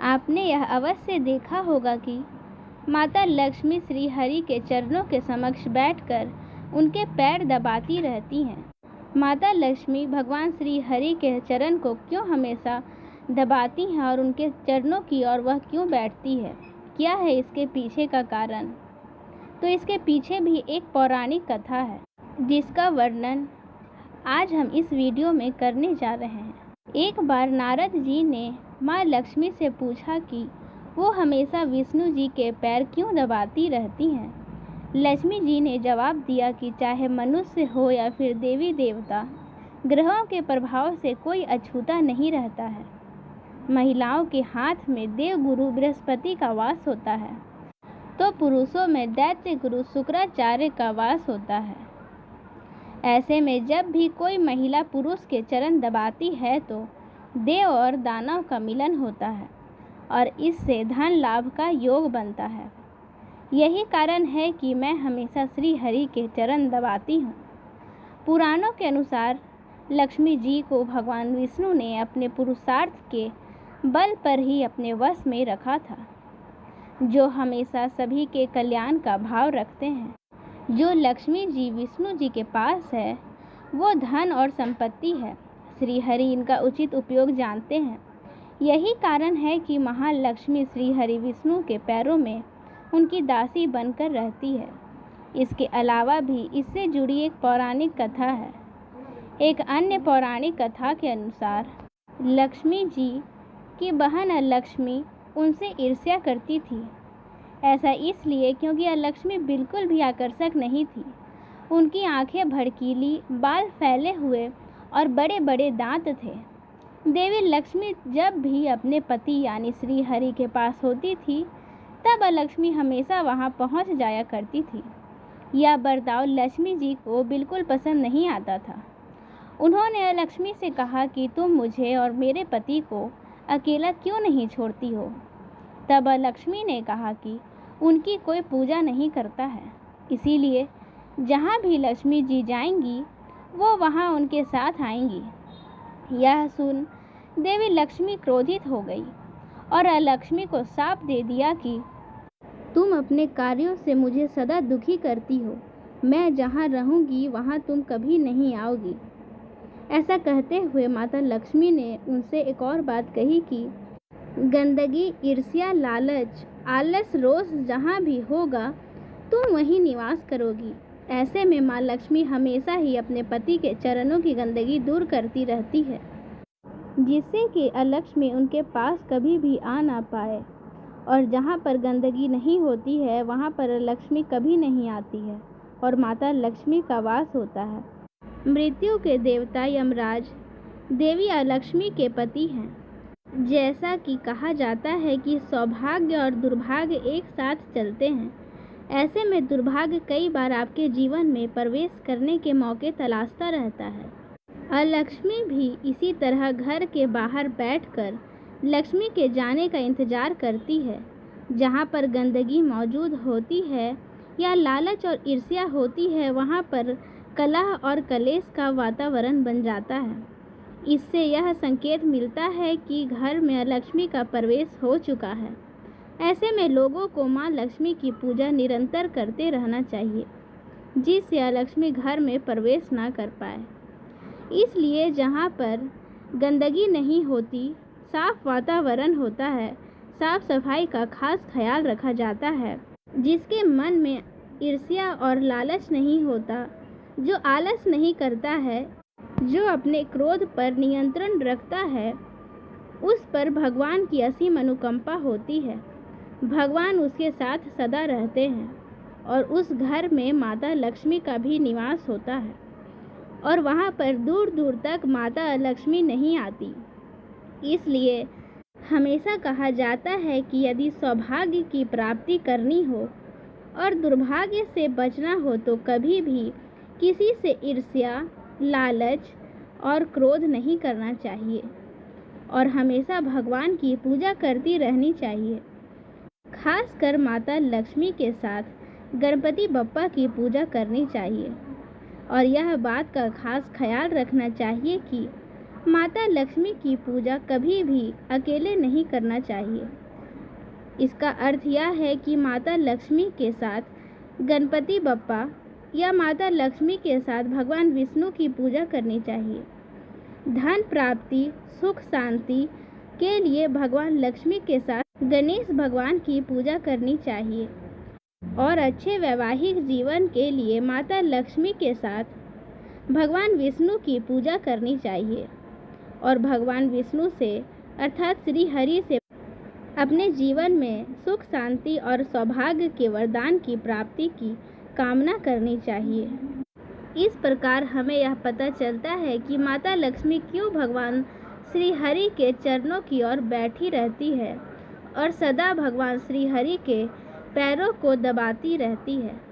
आपने यह अवश्य देखा होगा कि माता लक्ष्मी श्री हरि के चरणों के समक्ष बैठकर उनके पैर दबाती रहती हैं। माता लक्ष्मी भगवान श्री हरि के चरण को क्यों हमेशा दबाती हैं और उनके चरणों की ओर वह क्यों बैठती है? क्या है इसके पीछे का कारण? तो इसके पीछे भी एक पौराणिक कथा है जिसका वर्णन आज हम इस वीडियो में करने जा रहे हैं। एक बार नारद जी ने माँ लक्ष्मी से पूछा कि वो हमेशा विष्णु जी के पैर क्यों दबाती रहती हैं। लक्ष्मी जी ने जवाब दिया कि चाहे मनुष्य हो या फिर देवी देवता, ग्रहों के प्रभाव से कोई अछूता नहीं रहता है। महिलाओं के हाथ में देव गुरु बृहस्पति का वास होता है तो पुरुषों में दैत्य गुरु शुक्राचार्य का वास होता है। ऐसे में जब भी कोई महिला पुरुष के चरण दबाती है तो देव और दानव का मिलन होता है और इससे धन लाभ का योग बनता है। यही कारण है कि मैं हमेशा श्री हरि के चरण दबाती हूँ। पुराणों के अनुसार लक्ष्मी जी को भगवान विष्णु ने अपने पुरुषार्थ के बल पर ही अपने वश में रखा था, जो हमेशा सभी के कल्याण का भाव रखते हैं। जो लक्ष्मी जी विष्णु जी के पास है वो धन और संपत्ति है। श्री हरि इनका उचित उपयोग जानते हैं। यही कारण है कि महालक्ष्मी श्री हरि विष्णु के पैरों में उनकी दासी बनकर रहती है। इसके अलावा भी इससे जुड़ी एक पौराणिक कथा है। एक अन्य पौराणिक कथा के अनुसार लक्ष्मी जी की बहन अलक्ष्मी उनसे ईर्ष्या करती थी। ऐसा इसलिए क्योंकि अलक्ष्मी बिल्कुल भी आकर्षक नहीं थी। उनकी आंखें भड़कीली, बाल फैले हुए और बड़े बड़े दांत थे। देवी लक्ष्मी जब भी अपने पति यानी श्री हरि के पास होती थी तब अलक्ष्मी हमेशा वहां पहुंच जाया करती थी। यह बर्ताव लक्ष्मी जी को बिल्कुल पसंद नहीं आता था। उन्होंने अलक्ष्मी से कहा कि तुम मुझे और मेरे पति को अकेला क्यों नहीं छोड़ती हो। तब अलक्ष्मी ने कहा कि उनकी कोई पूजा नहीं करता है, इसीलिए जहाँ भी लक्ष्मी जी जाएंगी वो वहाँ उनके साथ आएंगी। यह सुन देवी लक्ष्मी क्रोधित हो गई और अलक्ष्मी को शाप दे दिया कि तुम अपने कार्यों से मुझे सदा दुखी करती हो। मैं जहाँ रहूँगी वहाँ तुम कभी नहीं आओगी। ऐसा कहते हुए माता लक्ष्मी ने उनसे एक और बात कही कि गंदगी, ईर्ष्या, लालच, आलस, रोष जहाँ भी होगा तुम वहीं निवास करोगी। ऐसे में माँ लक्ष्मी हमेशा ही अपने पति के चरणों की गंदगी दूर करती रहती है, जिससे कि अलक्ष्मी उनके पास कभी भी आ ना पाए। और जहाँ पर गंदगी नहीं होती है वहाँ पर अलक्ष्मी कभी नहीं आती है और माता लक्ष्मी का वास होता है। मृत्यु के देवता यमराज देवी अलक्ष्मी के पति हैं। जैसा कि कहा जाता है कि सौभाग्य और दुर्भाग्य एक साथ चलते हैं। ऐसे में दुर्भाग्य कई बार आपके जीवन में प्रवेश करने के मौके तलाशता रहता है। अलक्ष्मी भी इसी तरह घर के बाहर बैठकर लक्ष्मी के जाने का इंतजार करती है। जहाँ पर गंदगी मौजूद होती है या लालच और ईर्ष्या होती है वहाँ पर कलह और कलेश का वातावरण बन जाता है। इससे यह संकेत मिलता है कि घर में लक्ष्मी का प्रवेश हो चुका है। ऐसे में लोगों को माँ लक्ष्मी की पूजा निरंतर करते रहना चाहिए, जिससे लक्ष्मी घर में प्रवेश ना कर पाए। इसलिए जहाँ पर गंदगी नहीं होती, साफ वातावरण होता है, साफ सफाई का खास ख्याल रखा जाता है। जिसके मन में ईर्ष्या और लालच नहीं होता, जो आलस नहीं करता है, जो अपने क्रोध पर नियंत्रण रखता है, उस पर भगवान की असीम अनुकंपा होती है। भगवान उसके साथ सदा रहते हैं और उस घर में माता लक्ष्मी का भी निवास होता है और वहाँ पर दूर दूर तक माता लक्ष्मी नहीं आती। इसलिए हमेशा कहा जाता है कि यदि सौभाग्य की प्राप्ति करनी हो और दुर्भाग्य से बचना हो तो कभी भी किसी से ईर्ष्या, लालच और क्रोध नहीं करना चाहिए और हमेशा भगवान की पूजा करती रहनी चाहिए। खासकर माता लक्ष्मी के साथ गणपति बप्पा की पूजा करनी चाहिए और यह बात का खास ख्याल रखना चाहिए कि माता लक्ष्मी की पूजा कभी भी अकेले नहीं करना चाहिए। इसका अर्थ यह है कि माता लक्ष्मी के साथ गणपति बप्पा या माता लक्ष्मी के साथ भगवान विष्णु की पूजा करनी चाहिए। धन प्राप्ति, सुख शांति के लिए भगवान लक्ष्मी के साथ गणेश भगवान की पूजा करनी चाहिए और अच्छे वैवाहिक जीवन के लिए माता लक्ष्मी के साथ भगवान विष्णु की पूजा करनी चाहिए और भगवान विष्णु से अर्थात श्री हरि से अपने जीवन में सुख शांति और सौभाग्य के वरदान की प्राप्ति की कामना करनी चाहिए। इस प्रकार हमें यह पता चलता है कि माता लक्ष्मी क्यों भगवान श्री हरि के चरणों की ओर बैठी रहती है और सदा भगवान श्री हरि के पैरों को दबाती रहती है।